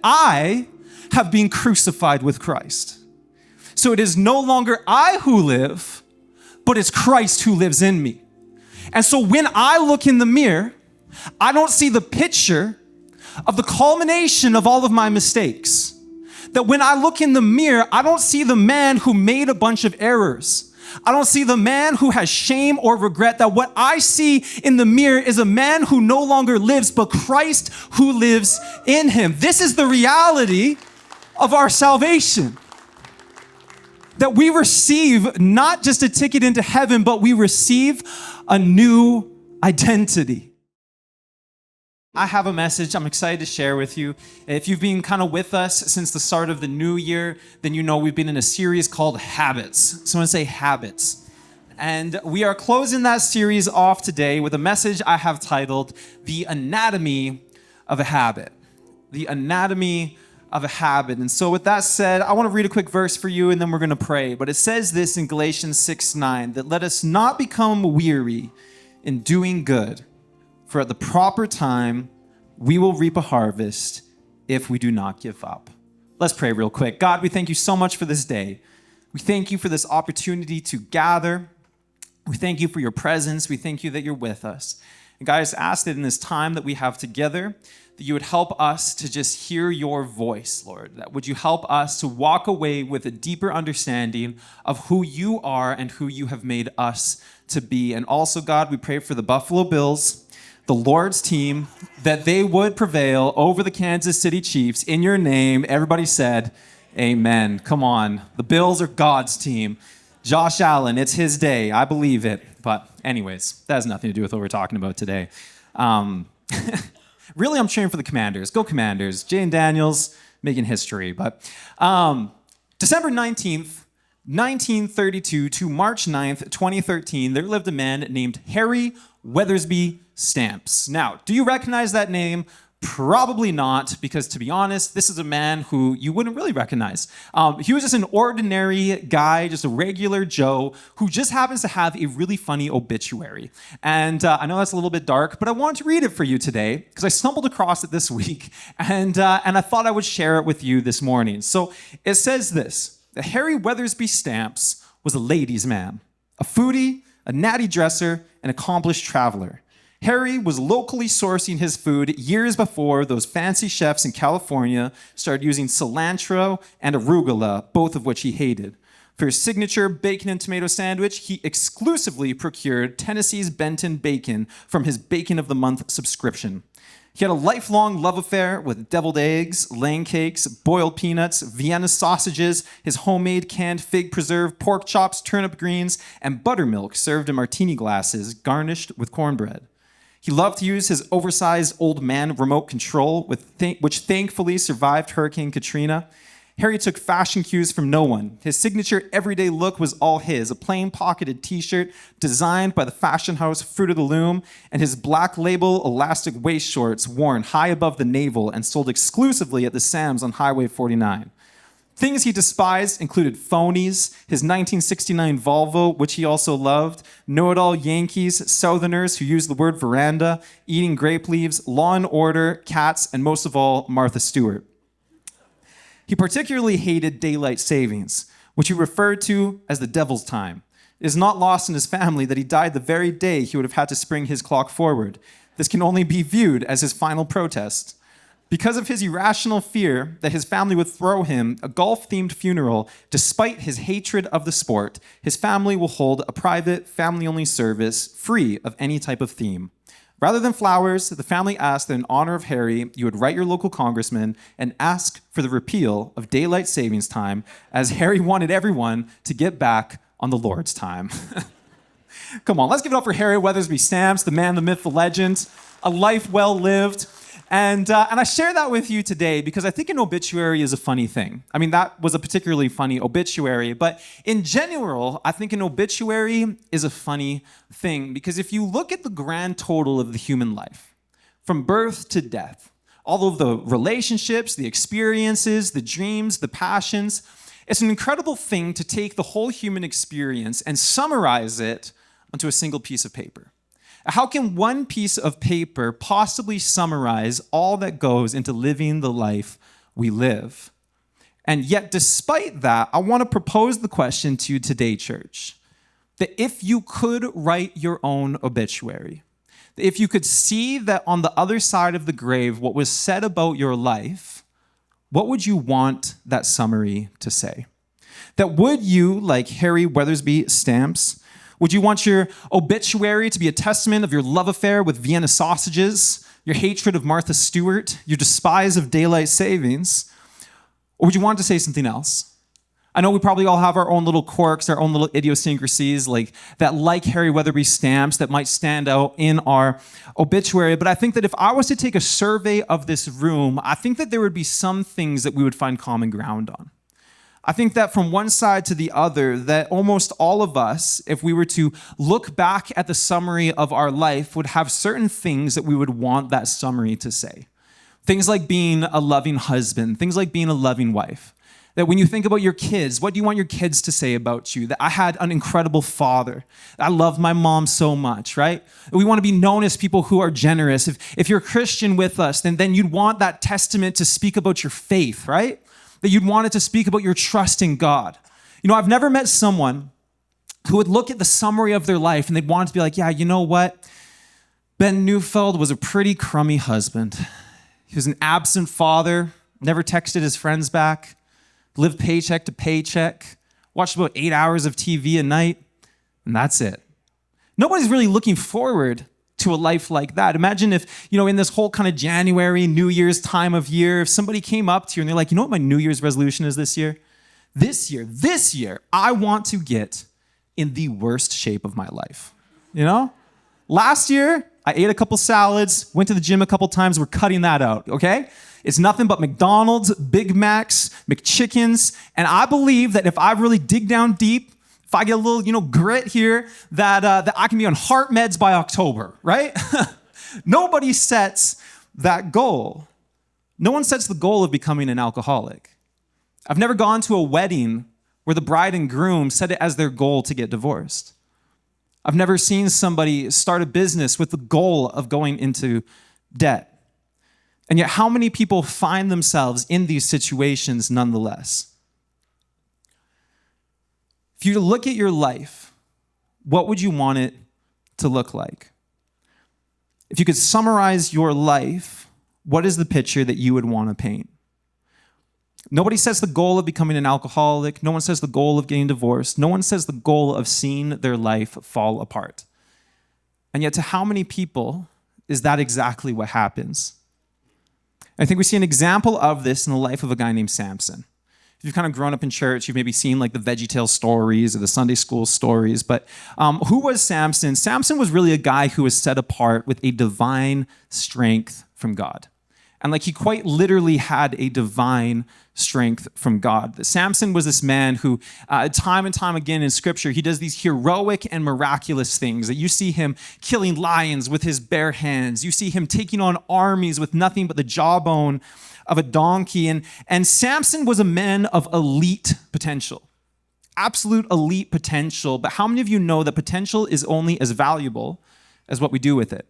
I have been crucified with Christ. So it is no longer I who live, but it's Christ who lives in me. And so when I look in the mirror, I don't see the picture of the culmination of all of my mistakes. That when I look in the mirror, I don't see the man who made a bunch of errors. I don't see the man who has shame or regret. That what I see in the mirror is a man who no longer lives, but Christ who lives in him. This is the reality of our salvation. That we receive not just a ticket into heaven, but we receive a new identity. I have a message I'm excited to share with you. If you've been kind of with us since the start of the new year, then you know we've been in a series called Habits. So I'm going to say habits. And we are closing that series off today with a message I have titled, The Anatomy of a Habit. The Anatomy of a Habit. And so with that said, I want to read a quick verse for you and then we're going to pray. But it says this in Galatians 6:9, that let us not become weary in doing good, for at the proper time, we will reap a harvest if we do not give up. Let's pray real quick. God, we thank you so much for this day. We thank you for this opportunity to gather. We thank you for your presence. We thank you that you're with us. And guys, ask that in this time that we have together, that you would help us to just hear your voice, Lord. That would you help us to walk away with a deeper understanding of who you are and who you have made us to be. And also, God, we pray for the Buffalo Bills, the Lord's team, that they would prevail over the Kansas City Chiefs. In your name, everybody said, amen. Come on. The Bills are God's team. Josh Allen, it's his day. I believe it. But anyways, that has nothing to do with what we're talking about today. Really, I'm cheering for the Commanders. Go Commanders. Jane Daniels making history. But December 19th, 1932 to March 9th, 2013, there lived a man named Harry Weathersby Stamps. Now, do you recognize that name? Probably not, because to be honest, this is a man who you wouldn't really recognize. He was just an ordinary guy, just a regular Joe, who just happens to have a really funny obituary. And I know that's a little bit dark, but I wanted to read it for you today, because I stumbled across it this week, and I thought I would share it with you this morning. So it says this, that Harry Weathersby Stamps was a ladies' man, a foodie, a natty dresser, an accomplished traveler. Harry was locally sourcing his food years before those fancy chefs in California started using cilantro and arugula, both of which he hated. For his signature bacon and tomato sandwich, he exclusively procured Tennessee's Benton bacon from his Bacon of the Month subscription. He had a lifelong love affair with deviled eggs, lang cakes, boiled peanuts, Vienna sausages, his homemade canned fig preserve, pork chops, turnip greens, and buttermilk served in martini glasses garnished with cornbread. He loved to use his oversized old man remote control, which thankfully survived Hurricane Katrina. Harry took fashion cues from no one. His signature everyday look was all his, a plain pocketed t-shirt designed by the fashion house Fruit of the Loom, and his black label elastic waist shorts worn high above the navel and sold exclusively at the Sam's on Highway 49. Things he despised included phonies, his 1969 Volvo, which he also loved, know-it-all Yankees, Southerners who used the word veranda, eating grape leaves, Law and Order, cats, and most of all, Martha Stewart. He particularly hated daylight savings, which he referred to as the devil's time. It is not lost on his family that he died the very day he would have had to spring his clock forward. This can only be viewed as his final protest. Because of his irrational fear that his family would throw him a golf-themed funeral, despite his hatred of the sport, his family will hold a private, family-only service free of any type of theme. Rather than flowers, the family asked that in honor of Harry, you would write your local congressman and ask for the repeal of daylight savings time, as Harry wanted everyone to get back on the Lord's time. Come on, let's give it up for Harry Weathersby Stamps, the man, the myth, the legend, a life well lived. And I share that with you today because I think an obituary is a funny thing. I mean, that was a particularly funny obituary, but in general, I think an obituary is a funny thing because if you look at the grand total of the human life, from birth to death, all of the relationships, the experiences, the dreams, the passions, it's an incredible thing to take the whole human experience and summarize it onto a single piece of paper. How can one piece of paper possibly summarize all that goes into living the life we live. And yet, despite that, I want to propose the question to you today, church, that if you could write your own obituary, that if you could see that on the other side of the grave, what was said about your life, what would you want that summary to say? That would you, like Harry Weathersby stamps, would you want your obituary to be a testament of your love affair with Vienna sausages, your hatred of Martha Stewart, your despise of daylight savings? Or would you want to say something else? I know we probably all have our own little quirks, our own little idiosyncrasies, like Harry Weatherby stamps that might stand out in our obituary. But I think that if I was to take a survey of this room, I think that there would be some things that we would find common ground on. I think that from one side to the other, that almost all of us, if we were to look back at the summary of our life, would have certain things that we would want that summary to say. Things like being a loving husband, things like being a loving wife. That when you think about your kids, what do you want your kids to say about you? That I had an incredible father. I love my mom so much, right? We want to be known as people who are generous. If you're a Christian with us, then you'd want that testament to speak about your faith, right? That you'd want it to speak about your trust in God. You know, I've never met someone who would look at the summary of their life and they'd want to be like, yeah, you know what? Ben Neufeld was a pretty crummy husband. He was an absent father, never texted his friends back, lived paycheck to paycheck, watched about 8 hours of TV a night, and that's it. Nobody's really looking forward to a life like that. Imagine if, in this whole kind of January, New Year's time of year, if somebody came up to you and they're like, you know what my New Year's resolution is this year? This year, I want to get in the worst shape of my life. Last year, I ate a couple salads, went to the gym a couple times. We're cutting that out, okay? It's nothing but McDonald's, Big Macs, McChickens. And I believe that if I really dig down deep, if I get a little, grit here, that I can be on heart meds by October, right? Nobody sets that goal. No one sets the goal of becoming an alcoholic. I've never gone to a wedding where the bride and groom set it as their goal to get divorced. I've never seen somebody start a business with the goal of going into debt. And yet, how many people find themselves in these situations nonetheless? If you look at your life, what would you want it to look like? If you could summarize your life, what is the picture that you would want to paint? Nobody says the goal of becoming an alcoholic. No one says the goal of getting divorced. No one says the goal of seeing their life fall apart. And yet, to how many people is that exactly what happens? I think we see an example of this in the life of a guy named Samson. If you've kind of grown up in church, you've maybe seen like the VeggieTales stories or the Sunday school stories. But who was Samson? Samson was really a guy who was set apart with a divine strength from God. And he quite literally had a divine strength from God. Samson was this man who, time and time again in Scripture, he does these heroic and miraculous things. That you see him killing lions with his bare hands. You see him taking on armies with nothing but the jawbone of a donkey. And Samson was a man of elite potential. Absolute elite potential. But how many of you know that potential is only as valuable as what we do with it?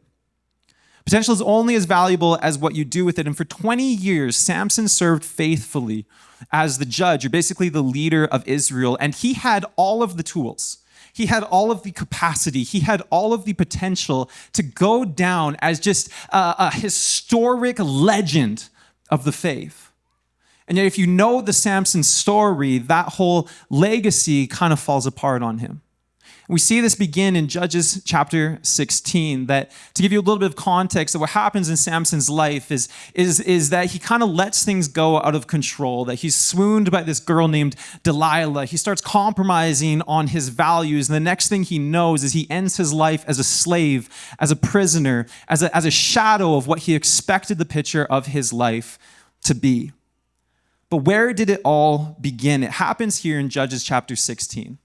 Potential is only as valuable as what you do with it. And for 20 years, Samson served faithfully as the judge, or basically the leader of Israel. And he had all of the tools. He had all of the capacity. He had all of the potential to go down as just a historic legend of the faith. And yet, if you know the Samson story, that whole legacy kind of falls apart on him. We see this begin in Judges chapter 16, that to give you a little bit of context of what happens in Samson's life is that he kind of lets things go out of control, that he's swooned by this girl named Delilah. He starts compromising on his values. And the next thing he knows is he ends his life as a slave, as a prisoner, as a shadow of what he expected the picture of his life to be. But where did it all begin? It happens here in Judges chapter 16.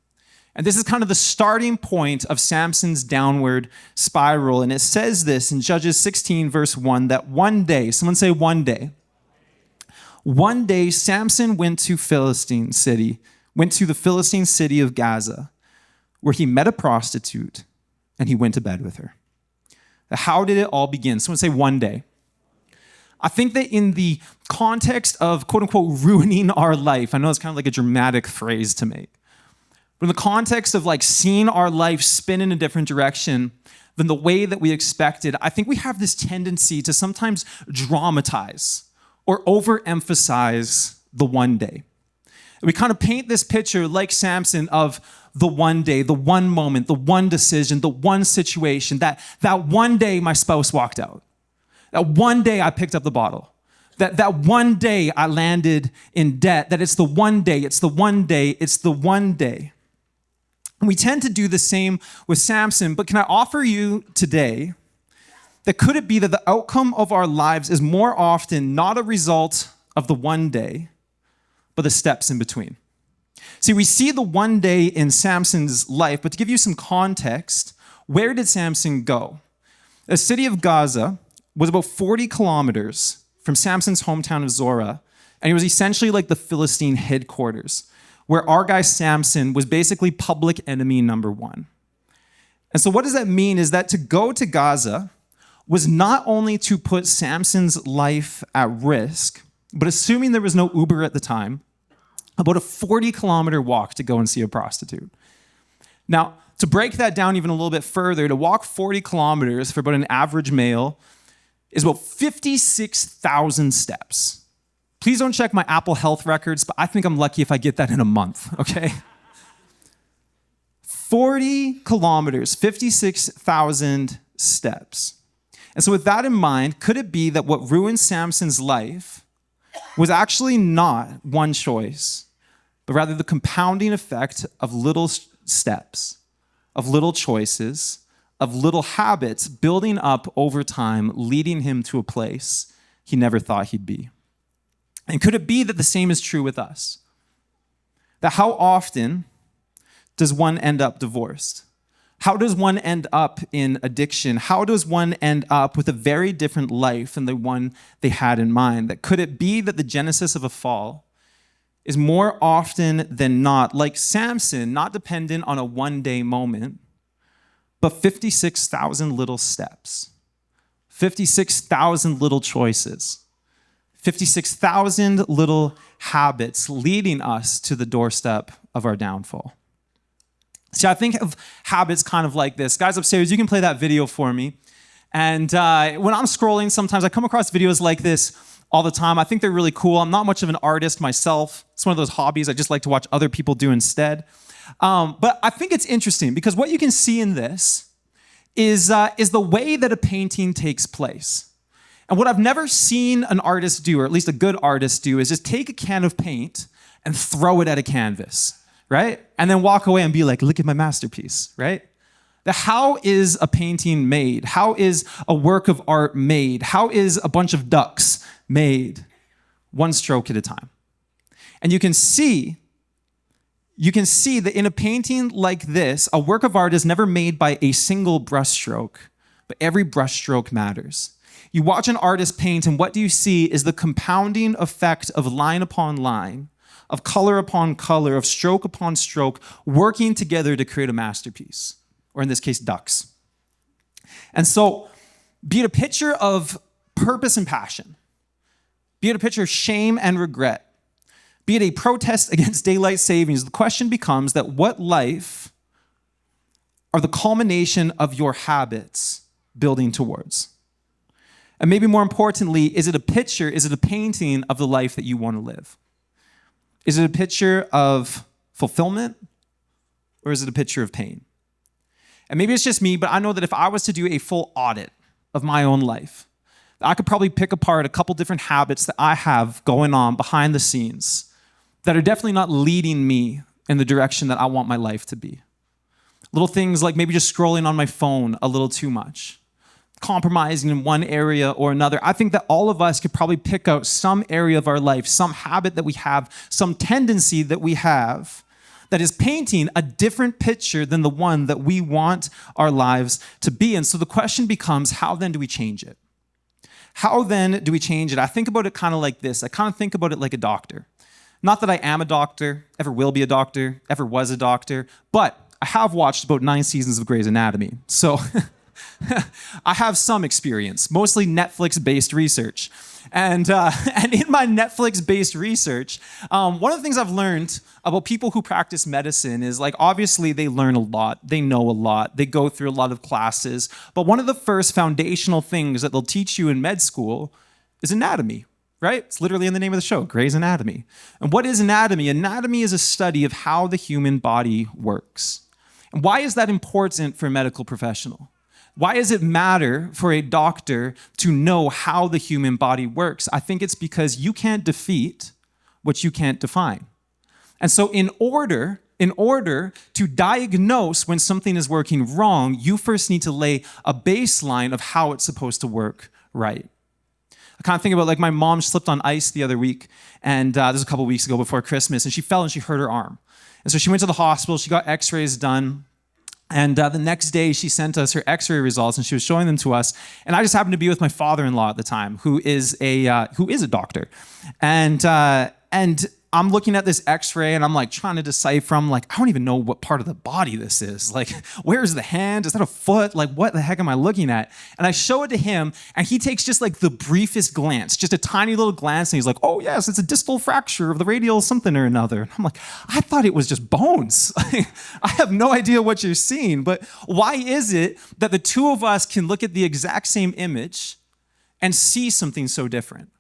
And this is kind of the starting point of Samson's downward spiral. And it says this in Judges 16, verse 1, that one day, someone say one day Samson went to the Philistine city of Gaza, where he met a prostitute and he went to bed with her. How did it all begin? Someone say one day. I think that in the context of quote unquote ruining our life, I know it's kind of like a dramatic phrase to make, but in the context of like seeing our life spin in a different direction than the way that we expected, I think we have this tendency to sometimes dramatize or overemphasize the one day. We kind of paint this picture like Samson of the one day, the one moment, the one decision, the one situation, that one day my spouse walked out. That one day I picked up the bottle. That one day I landed in debt. That it's the one day, it's the one day, it's the one day. And we tend to do the same with Samson, but can I offer you today that could it be that the outcome of our lives is more often not a result of the one day, but the steps in between? See, we see the one day in Samson's life, but to give you some context, where did Samson go? The city of Gaza was about 40 kilometers from Samson's hometown of Zorah, and it was essentially like the Philistine headquarters, where our guy Samson was basically public enemy number one. And so what does that mean is that to go to Gaza was not only to put Samson's life at risk, but assuming there was no Uber at the time, about a 40-kilometer walk to go and see a prostitute. Now, to break that down even a little bit further, to walk 40 kilometers for about an average male is about 56,000 steps. Please don't check my Apple Health records, but I think I'm lucky if I get that in a month, okay? 40 kilometers, 56,000 steps. And so with that in mind, could it be that what ruined Samson's life was actually not one choice, but rather the compounding effect of little steps, of little choices, of little habits building up over time, leading him to a place he never thought he'd be? And could it be that the same is true with us? That how often does one end up divorced? How does one end up in addiction? How does one end up with a very different life than the one they had in mind? That could it be that the genesis of a fall is more often than not, like Samson, not dependent on a one-day moment, but 56,000 little steps, 56,000 little choices, 56,000 little habits leading us to the doorstep of our downfall. See, I think of habits kind of like this. Guys upstairs, you can play that video for me. And when I'm scrolling, sometimes I come across videos like this all the time. I think they're really cool. I'm not much of an artist myself. It's one of those hobbies I just like to watch other people do instead. But I think it's interesting because what you can see in this is the way that a painting takes place. And what I've never seen an artist do, or at least a good artist do, is just take a can of paint and throw it at a canvas, right? And then walk away and be like, look at my masterpiece, right? How is a painting made? How is a work of art made? How is a bunch of ducks made? One stroke at a time. And you can see that in a painting like this, a work of art is never made by a single brushstroke, but every brushstroke matters. You watch an artist paint, and what do you see is the compounding effect of line upon line, of color upon color, of stroke upon stroke, working together to create a masterpiece, or in this case, ducks. And so, be it a picture of purpose and passion, be it a picture of shame and regret, be it a protest against daylight savings, the question becomes that what life are the culmination of your habits building towards? And maybe more importantly, is it a picture, is it a painting of the life that you want to live? Is it a picture of fulfillment, or is it a picture of pain? And maybe it's just me, but I know that if I was to do a full audit of my own life, I could probably pick apart a couple different habits that I have going on behind the scenes that are definitely not leading me in the direction that I want my life to be. Little things like maybe just scrolling on my phone a little too much, compromising in one area or another. I think that all of us could probably pick out some area of our life, some habit that we have, some tendency that we have that is painting a different picture than the one that we want our lives to be. And so the question becomes, how then do we change it? How then do we change it? I think about it kind of like this. I kind of think about it like a doctor. Not that I am a doctor, ever will be a doctor, ever was a doctor, but I have watched about 9 seasons of Grey's Anatomy. So I have some experience, mostly Netflix-based research. And in my Netflix-based research, one of the things I've learned about people who practice medicine is, like, obviously they learn a lot, they know a lot, they go through a lot of classes, but one of the first foundational things that they'll teach you in med school is anatomy, right? It's literally in the name of the show, Grey's Anatomy. And what is anatomy? Anatomy is a study of how the human body works. And why is that important for a medical professional? Why does it matter for a doctor to know how the human body works? I think it's because you can't defeat what you can't define. And so in order to diagnose when something is working wrong, you first need to lay a baseline of how it's supposed to work right. I kind of think about, like, my mom slipped on ice the other week, and this was a couple weeks ago before Christmas, and she fell and she hurt her arm. And so she went to the hospital, she got x-rays done, and the next day she sent us her x-ray results and she was showing them to us. And I just happened to be with my father-in-law at the time, who is a doctor. And I'm looking at this x-ray and I'm like trying to decipher. I'm like, I don't even know what part of the body this is. Like, where's the hand? Is that a foot? Like, what the heck am I looking at? And I show it to him and he takes just like the briefest glance, just a tiny little glance. And he's like, oh yes, it's a distal fracture of the radial something or another. And I'm like, I thought it was just bones. I have no idea what you're seeing. But why is it that the two of us can look at the exact same image and see something so different?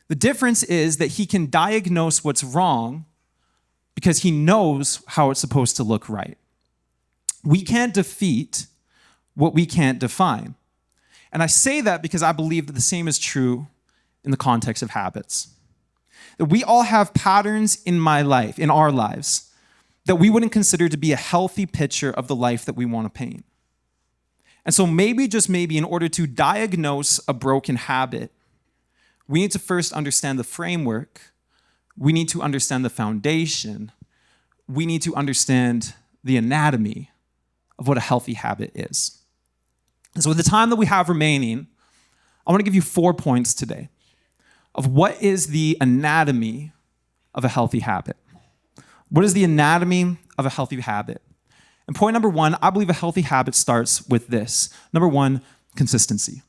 The difference is that he can diagnose what's wrong because he knows how it's supposed to look right. We can't defeat what we can't define. And I say that because I believe that the same is true in the context of habits. That we all have patterns in our lives, that we wouldn't consider to be a healthy picture of the life that we want to paint. And so maybe, just maybe, in order to diagnose a broken habit, we need to first understand the framework. We need to understand the foundation. We need to understand the anatomy of what a healthy habit is. And so with the time that we have remaining, I want to give you 4 points today of what is the anatomy of a healthy habit. What is the anatomy of a healthy habit? And point number 1, I believe a healthy habit starts with this. Number 1, consistency.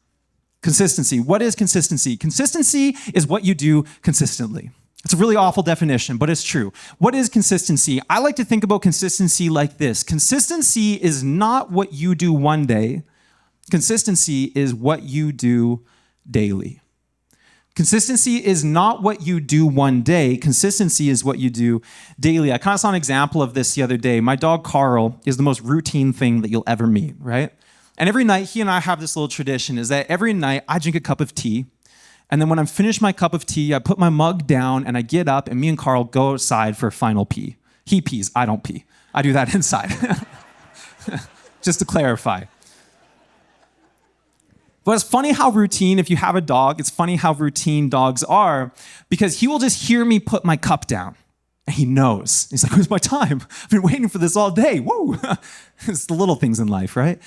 Consistency. What is consistency? Consistency is what you do consistently. It's a really awful definition, but it's true. What is consistency? I like to think about consistency like this. Consistency is not what you do one day. Consistency is what you do daily. Consistency is not what you do one day. Consistency is what you do daily. I kind of saw an example of this the other day. My dog Carl is the most routine thing that you'll ever meet, right? And every night, he and I have this little tradition, is that every night I drink a cup of tea. And then when I'm finished my cup of tea, I put my mug down and I get up and me and Carl go outside for a final pee. He pees, I don't pee. I do that inside. Just to clarify. But it's funny how routine, if you have a dog, it's funny how routine dogs are, because he will just hear me put my cup down. And he knows. He's like, where's my time? I've been waiting for this all day. Woo! It's the little things in life, right?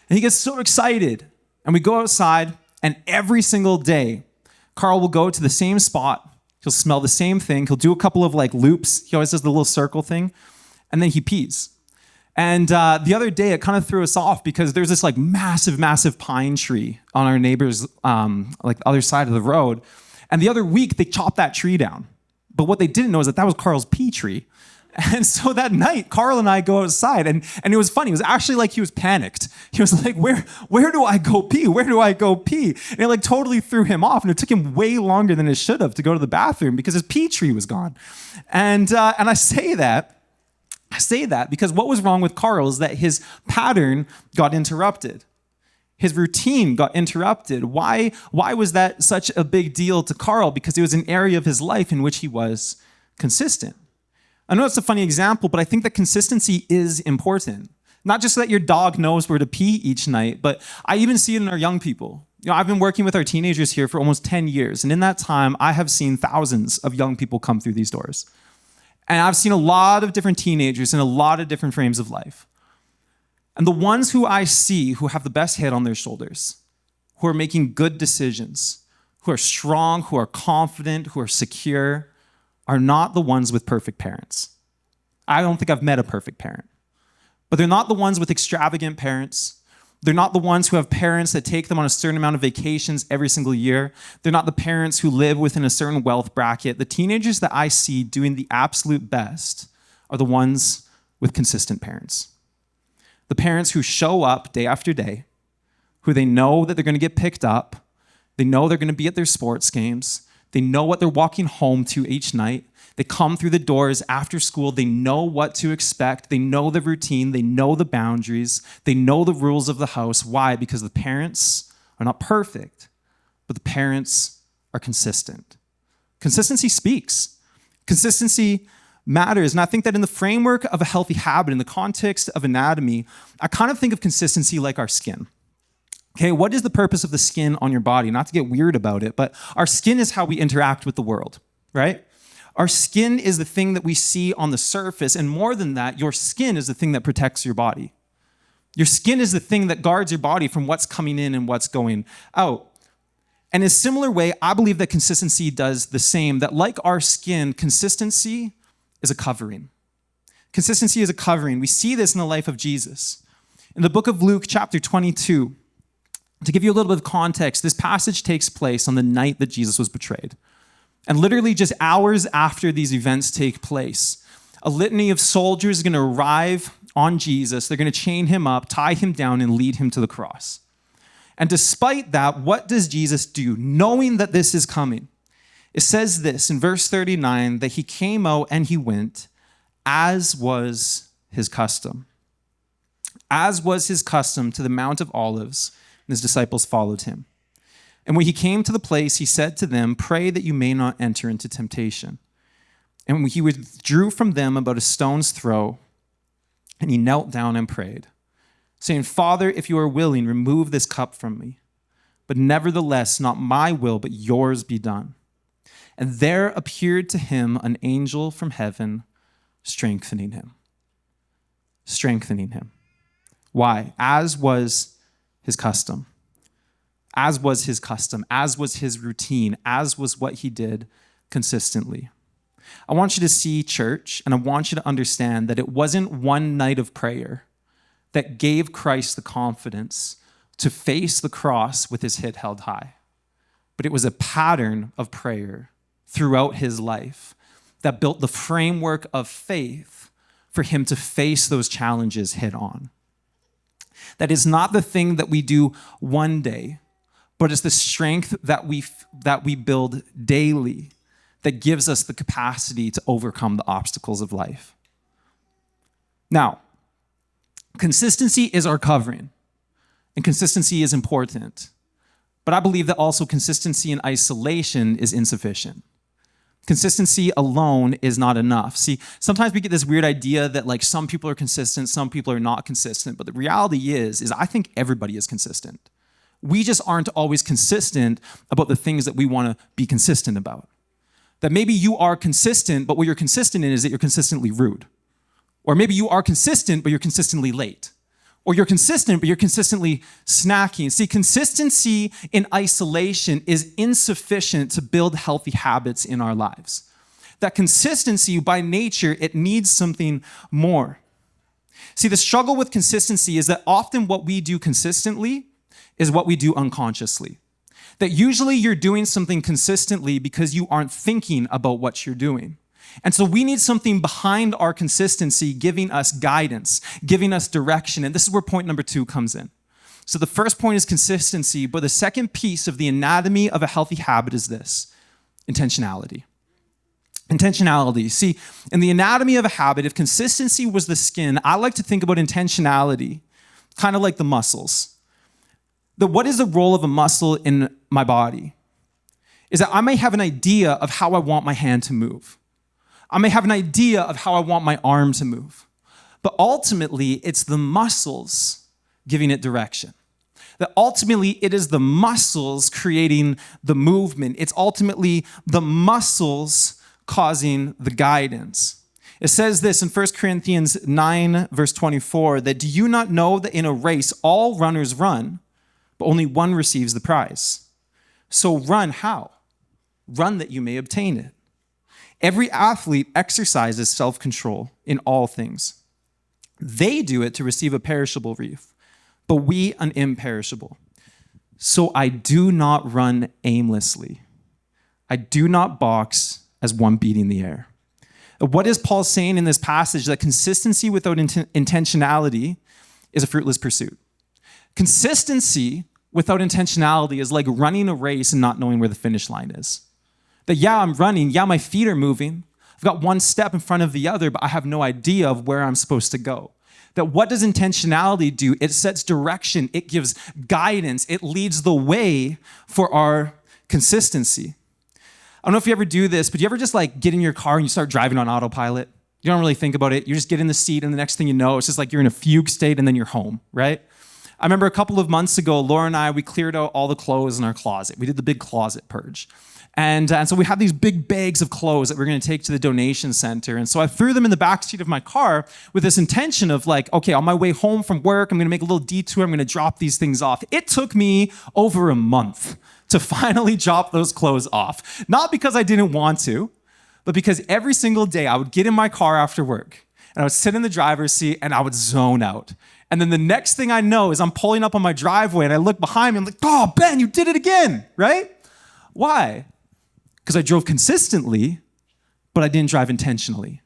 And he gets so excited. And we go outside, and every single day, Carl will go to the same spot. He'll smell the same thing. He'll do a couple of like loops. He always does the little circle thing. And then he pees. And the other day, it kind of threw us off because there's this like massive, massive pine tree on our neighbor's like other side of the road. And the other week, they chopped that tree down. But what they didn't know is that that was Carl's pee tree. And so that night, Carl and I go outside, and it was funny. It was actually like he was panicked. He was like, where do I go pee? Where do I go pee? And it like totally threw him off, and it took him way longer than it should have to go to the bathroom because his pee tree was gone. And I say that because what was wrong with Carl is that his pattern got interrupted. His routine got interrupted. Why was that such a big deal to Carl? Because it was an area of his life in which he was consistent. I know it's a funny example, but I think that consistency is important. Not just so that your dog knows where to pee each night, but I even see it in our young people. You know, I've been working with our teenagers here for almost 10 years, and in that time, I have seen thousands of young people come through these doors. And I've seen a lot of different teenagers in a lot of different frames of life. And the ones who I see who have the best head on their shoulders, who are making good decisions, who are strong, who are confident, who are secure, are not the ones with perfect parents. I don't think I've met a perfect parent. But they're not the ones with extravagant parents. They're not the ones who have parents that take them on a certain amount of vacations every single year. They're not the parents who live within a certain wealth bracket. The teenagers that I see doing the absolute best are the ones with consistent parents. The parents who show up day after day, who they know that they're going to get picked up. They know they're going to be at their sports games. They know what they're walking home to each night. They come through the doors after school. They know what to expect. They know the routine. They know the boundaries. They know the rules of the house. Why? Because the parents are not perfect, but the parents are consistent. Consistency speaks. Consistency matters. And I think that in the framework of a healthy habit, in the context of anatomy, I kind of think of consistency like our skin. Okay, what is the purpose of the skin on your body? Not to get weird about it, but our skin is how we interact with the world, right? Our skin is the thing that we see on the surface, and more than that, your skin is the thing that protects your body. Your skin is the thing that guards your body from what's coming in and what's going out. And in a similar way, I believe that consistency does the same, that like our skin, consistency is a covering. Consistency is a covering. We see this in the life of Jesus. In the book of Luke, chapter 22, to give you a little bit of context, this passage takes place on the night that Jesus was betrayed. And literally just hours after these events take place, a litany of soldiers is going to arrive on Jesus. They're going to chain him up, tie him down, and lead him to the cross. And despite that, what does Jesus do, knowing that this is coming? It says this in verse 39, that he came out and he went, as was his custom. As was his custom, to the Mount of Olives, and his disciples followed him. And when he came to the place, he said to them, "Pray that you may not enter into temptation." And he withdrew from them about a stone's throw, and he knelt down and prayed, saying, "Father, if you are willing, remove this cup from me. But nevertheless, not my will, but yours be done." And there appeared to him an angel from heaven, strengthening him. Strengthening him. Why? As was his custom. As was his custom, as was his routine, as was what he did consistently. I want you to see, church, and I want you to understand that it wasn't one night of prayer that gave Christ the confidence to face the cross with his head held high, but it was a pattern of prayer throughout his life that built the framework of faith for him to face those challenges head on. That is not the thing that we do one day, but it's the strength that we build daily that gives us the capacity to overcome the obstacles of life. Now, consistency is our covering, and consistency is important. But I believe that also consistency in isolation is insufficient. Consistency alone is not enough. See, sometimes we get this weird idea that like some people are consistent, some people are not consistent, but the reality is I think everybody is consistent. We just aren't always consistent about the things that we want to be consistent about. That maybe you are consistent, but what you're consistent in is that you're consistently rude. Or maybe you are consistent, but you're consistently late. Or you're consistent, but you're consistently snacking. See, consistency in isolation is insufficient to build healthy habits in our lives. That consistency, by nature, it needs something more. See, the struggle with consistency is that often what we do consistently is what we do unconsciously. That usually you're doing something consistently because you aren't thinking about what you're doing. And so we need something behind our consistency, giving us guidance, giving us direction. And this is where point number 2 comes in. So the first point is consistency, but the second piece of the anatomy of a healthy habit is this: intentionality. Intentionality. See, in the anatomy of a habit, if consistency was the skin, I like to think about intentionality kind of like the muscles. What is the role of a muscle in my body? Is that I may have an idea of how I want my hand to move. I may have an idea of how I want my arm to move. But ultimately, it's the muscles giving it direction. That ultimately, it is the muscles creating the movement. It's ultimately the muscles causing the guidance. It says this in 1 Corinthians 9, verse 24, that do you not know that in a race all runners run, but only one receives the prize? So run how? Run that you may obtain it. Every athlete exercises self-control in all things. They do it to receive a perishable wreath, but we an imperishable. So I do not run aimlessly. I do not box as one beating the air. What is Paul saying in this passage? That consistency without intentionality is a fruitless pursuit. Consistency without intentionality is like running a race and not knowing where the finish line is. That yeah, I'm running, yeah, my feet are moving. I've got one step in front of the other, but I have no idea of where I'm supposed to go. That what does intentionality do? It sets direction, it gives guidance, it leads the way for our consistency. I don't know if you ever do this, but you ever just like get in your car and you start driving on autopilot? You don't really think about it. You just get in the seat and the next thing you know, it's just like you're in a fugue state and then you're home, right? I remember a couple of months ago, Laura and I, we cleared out all the clothes in our closet. We did the big closet purge. And so we had these big bags of clothes that we're going to take to the donation center. And so I threw them in the back seat of my car with this intention of like, okay, on my way home from work, I'm going to make a little detour. I'm going to drop these things off. It took me over a month to finally drop those clothes off. Not because I didn't want to, but because every single day I would get in my car after work and I would sit in the driver's seat and I would zone out. And then the next thing I know is I'm pulling up on my driveway and I look behind me. I'm like, oh, Ben, you did it again, right? Why? Because I drove consistently, but I didn't drive intentionally.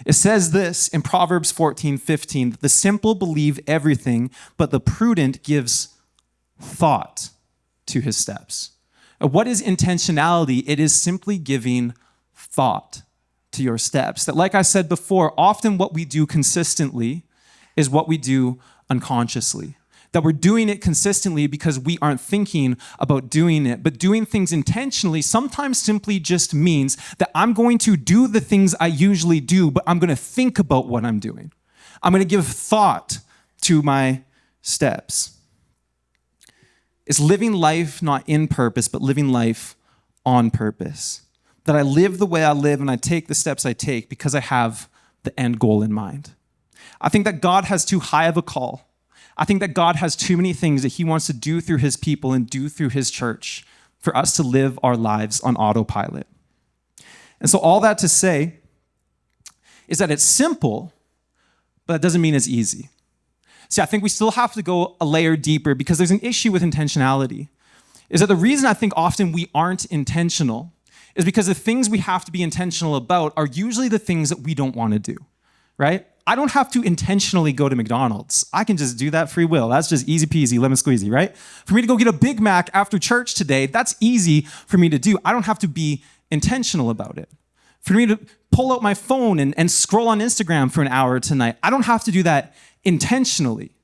It says this in Proverbs 14:15, that the simple believe everything, but the prudent gives thought to his steps. What is intentionality? It is simply giving thought to your steps. That, like I said before, often what we do consistently is what we do unconsciously. That we're doing it consistently because we aren't thinking about doing it. But doing things intentionally sometimes simply just means that I'm going to do the things I usually do, but I'm going to think about what I'm doing. I'm going to give thought to my steps. It's living life not in purpose, but living life on purpose. That I live the way I live and I take the steps I take because I have the end goal in mind. I think that God has too high of a call. I think that God has too many things that he wants to do through his people and do through his church for us to live our lives on autopilot. And so all that to say is that it's simple, but that doesn't mean it's easy. See, I think we still have to go a layer deeper because there's an issue with intentionality. Is that the reason I think often we aren't intentional is because the things we have to be intentional about are usually the things that we don't want to do, right? I don't have to intentionally go to McDonald's. I can just do that free will. That's just easy peasy, lemon squeezy, right? For me to go get a Big Mac after church today, that's easy for me to do. I don't have to be intentional about it. For me to pull out my phone and scroll on Instagram for an hour tonight, I don't have to do that intentionally.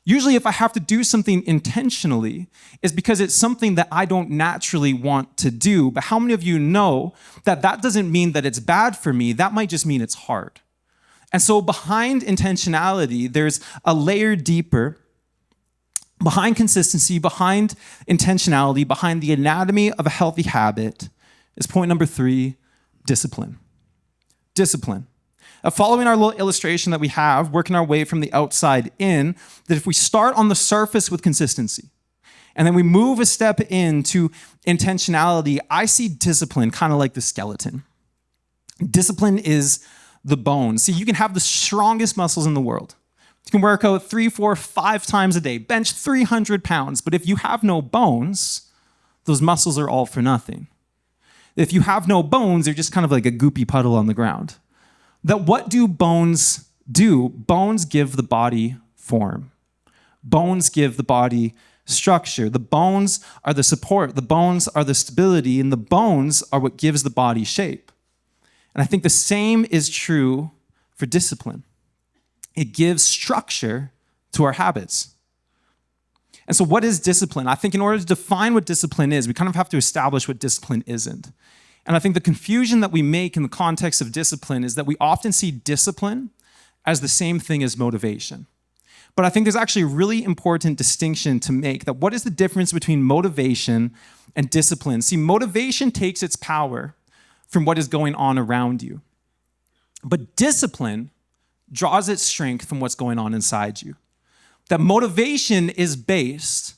Usually if I have to do something intentionally, it's because it's something that I don't naturally want to do. But how many of you know that that doesn't mean that it's bad for me? That might just mean it's hard. And so behind intentionality, there's a layer deeper. Behind consistency, behind intentionality, behind the anatomy of a healthy habit is point number 3, discipline. Discipline. Following our little illustration that we have, working our way from the outside in, that if we start on the surface with consistency, and then we move a step into intentionality, I see discipline kind of like the skeleton. Discipline is the bones. See, you can have the strongest muscles in the world. You can work out 3, 4, 5 times a day, bench 300 pounds, but if you have no bones, those muscles are all for nothing. If you have no bones, they're just kind of like a goopy puddle on the ground. That what do bones do? Bones give the body form. Bones give the body structure. The bones are the support. The bones are the stability, and the bones are what gives the body shape. And I think the same is true for discipline. It gives structure to our habits. And so what is discipline? I think in order to define what discipline is, we kind of have to establish what discipline isn't. And I think the confusion that we make in the context of discipline is that we often see discipline as the same thing as motivation. But I think there's actually a really important distinction to make, that what is the difference between motivation and discipline? See, motivation takes its power from what is going on around you. But discipline draws its strength from what's going on inside you. That motivation is based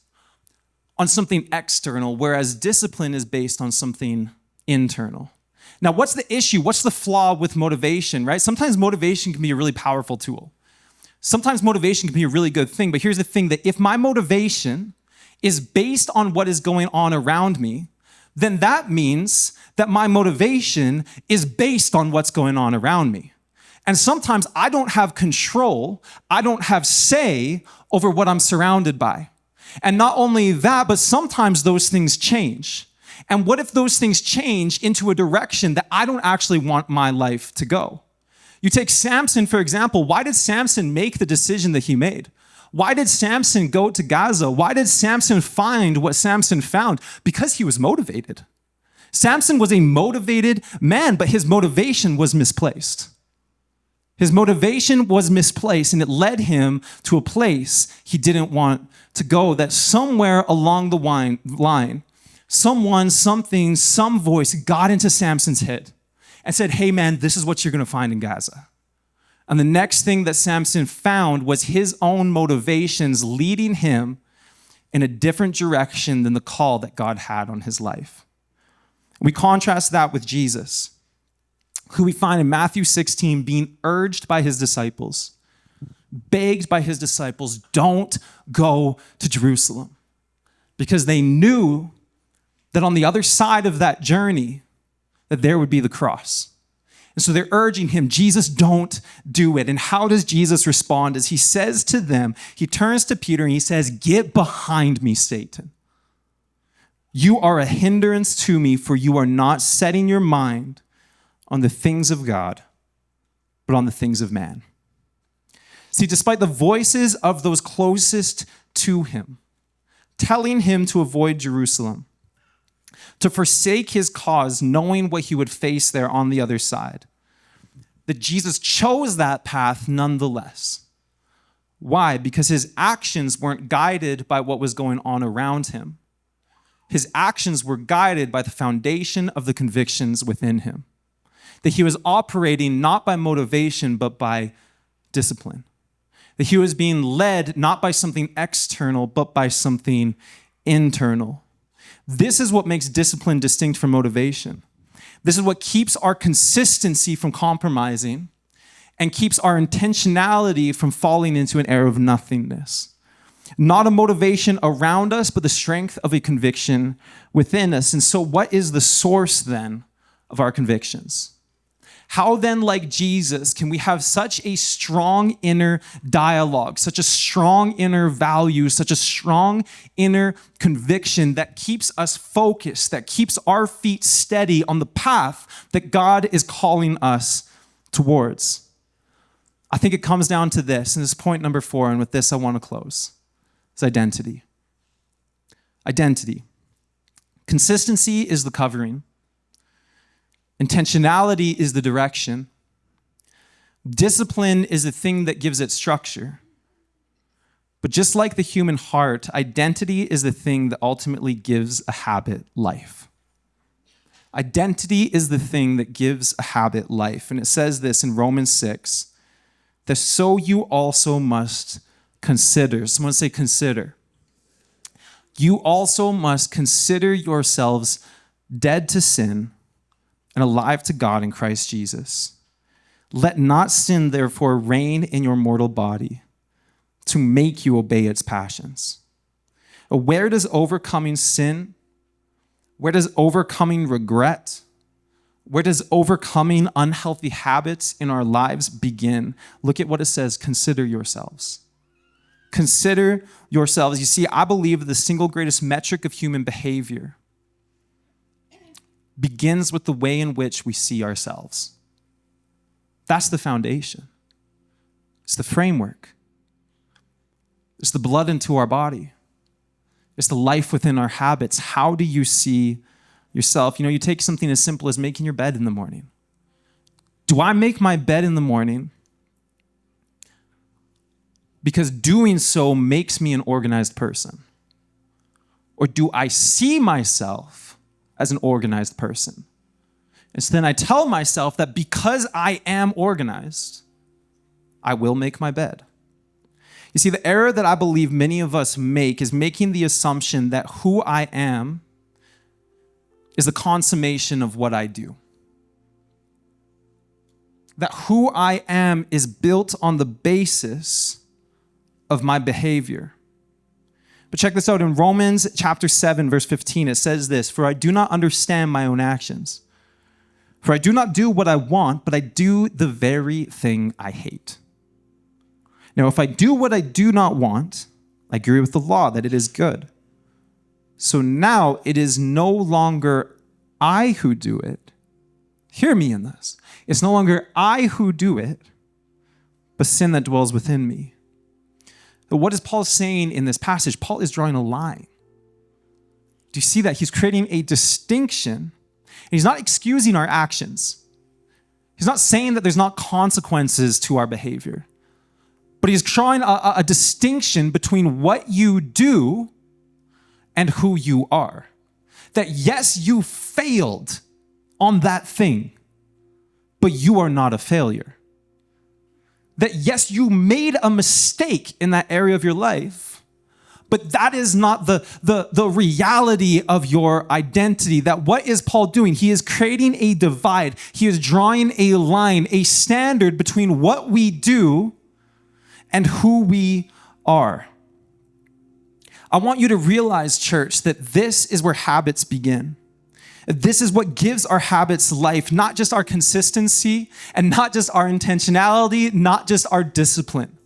on something external, whereas discipline is based on something internal. Now, what's the issue? What's the flaw with motivation, right? Sometimes motivation can be a really powerful tool. Sometimes motivation can be a really good thing, but here's the thing, that if my motivation is based on what is going on around me, then that means that my motivation is based on what's going on around me. And sometimes I don't have control, I don't have say over what I'm surrounded by. And not only that, but sometimes those things change. And what if those things change into a direction that I don't actually want my life to go? You take Samson, for example. Why did Samson make the decision that he made? Why did Samson go to Gaza? Why did Samson find what Samson found? Because he was motivated. Samson was a motivated man, but his motivation was misplaced. His motivation was misplaced, and it led him to a place he didn't want to go, that somewhere along the line, someone, something, some voice got into Samson's head and said, hey man, this is what you're gonna find in Gaza. And the next thing that Samson found was his own motivations leading him in a different direction than the call that God had on his life. We contrast that with Jesus, who we find in Matthew 16 being urged by his disciples, begged by his disciples, don't go to Jerusalem, because they knew that on the other side of that journey, that there would be the cross. And so they're urging him, Jesus, don't do it. And how does Jesus respond? As he says to them, he turns to Peter and he says, get behind me, Satan. You are a hindrance to me, for you are not setting your mind on the things of God, but on the things of man. See, despite the voices of those closest to him, telling him to avoid Jerusalem, to forsake his cause, knowing what he would face there on the other side, that Jesus chose that path nonetheless. Why? Because his actions weren't guided by what was going on around him. His actions were guided by the foundation of the convictions within him. That he was operating not by motivation, but by discipline. That he was being led not by something external, but by something internal. This is what makes discipline distinct from motivation. This is what keeps our consistency from compromising and keeps our intentionality from falling into an era of nothingness. Not a motivation around us, but the strength of a conviction within us. And so what is the source then of our convictions? How then, like Jesus, can we have such a strong inner dialogue, such a strong inner value, such a strong inner conviction that keeps us focused, that keeps our feet steady on the path that God is calling us towards? I think it comes down to this, and this is point number 4, and with this I want to close. It's identity. Identity. Consistency is the covering. Intentionality is the direction. Discipline is the thing that gives it structure. But just like the human heart, identity is the thing that ultimately gives a habit life. Identity is the thing that gives a habit life. And it says this in Romans 6, that so you also must consider. Someone say consider. You also must consider yourselves dead to sin and alive to God in Christ Jesus. Let not sin, therefore, reign in your mortal body to make you obey its passions. Where does overcoming sin, where does overcoming regret, where does overcoming unhealthy habits in our lives begin? Look at what it says, consider yourselves. Consider yourselves. You see, I believe the single greatest metric of human behavior begins with the way in which we see ourselves. That's the foundation. It's the framework. It's the blood into our body. It's the life within our habits. How do you see yourself? You take something as simple as making your bed in the morning. Do I make my bed in the morning because doing so makes me an organized person? Or do I see myself as an organized person? And so then I tell myself that because I am organized, I will make my bed. You see, the error that I believe many of us make is making the assumption that who I am is the consummation of what I do. That who I am is built on the basis of my behavior. But check this out. In Romans chapter 7, verse 15, it says this, "For I do not understand my own actions. For I do not do what I want, but I do the very thing I hate. Now, if I do what I do not want, I agree with the law that it is good. So now it is no longer I who do it." Hear me in this. It's no longer I who do it, but sin that dwells within me. But what is Paul saying in this passage? Paul is drawing a line. Do you see that? He's creating a distinction. And he's not excusing our actions. He's not saying that there's not consequences to our behavior. But he's drawing a distinction between what you do and who you are. That yes, you failed on that thing, but you are not a failure. That yes, you made a mistake in that area of your life, but that is not the reality of your identity. That what is Paul doing? He is creating a divide. He is drawing a line, a standard between what we do and who we are. I want you to realize, church, that this is where habits begin. This is what gives our habits life, not just our consistency and not just our intentionality, not just our discipline.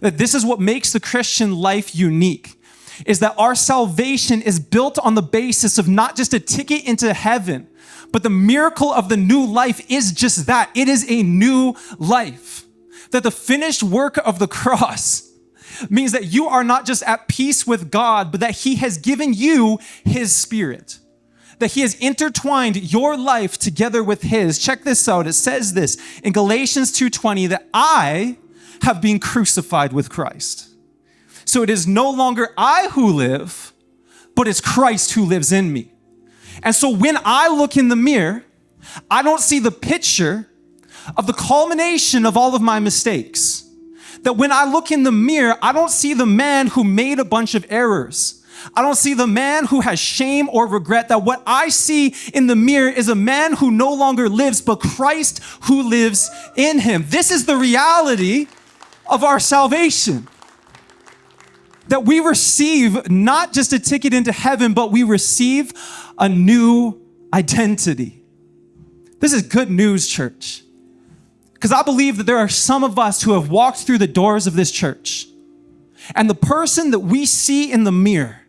That this is what makes the Christian life unique, is that our salvation is built on the basis of not just a ticket into heaven, but the miracle of the new life is just that. It is a new life. That the finished work of the cross means that you are not just at peace with God, but that he has given you his Spirit. That he has intertwined your life together with his. Check this out. It says this in Galatians 2:20, that I have been crucified with Christ. So it is no longer I who live, but it's Christ who lives in me. And so when I look in the mirror, I don't see the picture of the culmination of all of my mistakes. That when I look in the mirror, I don't see the man who made a bunch of errors. I don't see the man who has shame or regret. That what I see in the mirror is a man who no longer lives, but Christ who lives in him. This is the reality of our salvation. That we receive not just a ticket into heaven, but we receive a new identity. This is good news, church. Because I believe that there are some of us who have walked through the doors of this church, and the person that we see in the mirror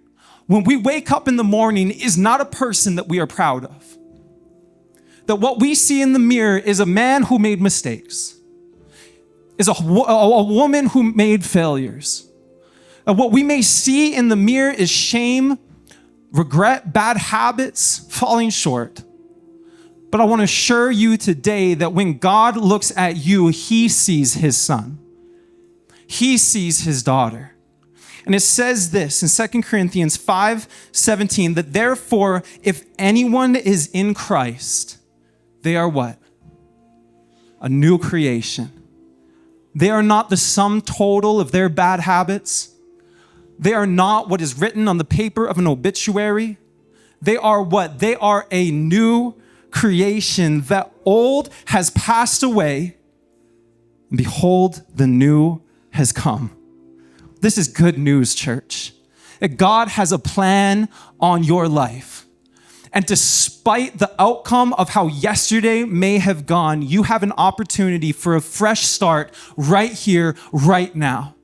when we wake up in the morning is not a person that we are proud of. That what we see in the mirror is a man who made mistakes, is a woman who made failures. And what we may see in the mirror is shame, regret, bad habits, falling short. But I want to assure you today that when God looks at you, he sees his son. He sees his daughter. And it says this in 2 Corinthians 5:17, that therefore, if anyone is in Christ, they are what? A new creation. They are not the sum total of their bad habits. They are not what is written on the paper of an obituary. They are what? They are a new creation. That old has passed away, and behold, the new has come. This is good news, church. That God has a plan on your life. And despite the outcome of how yesterday may have gone, you have an opportunity for a fresh start right here, right now.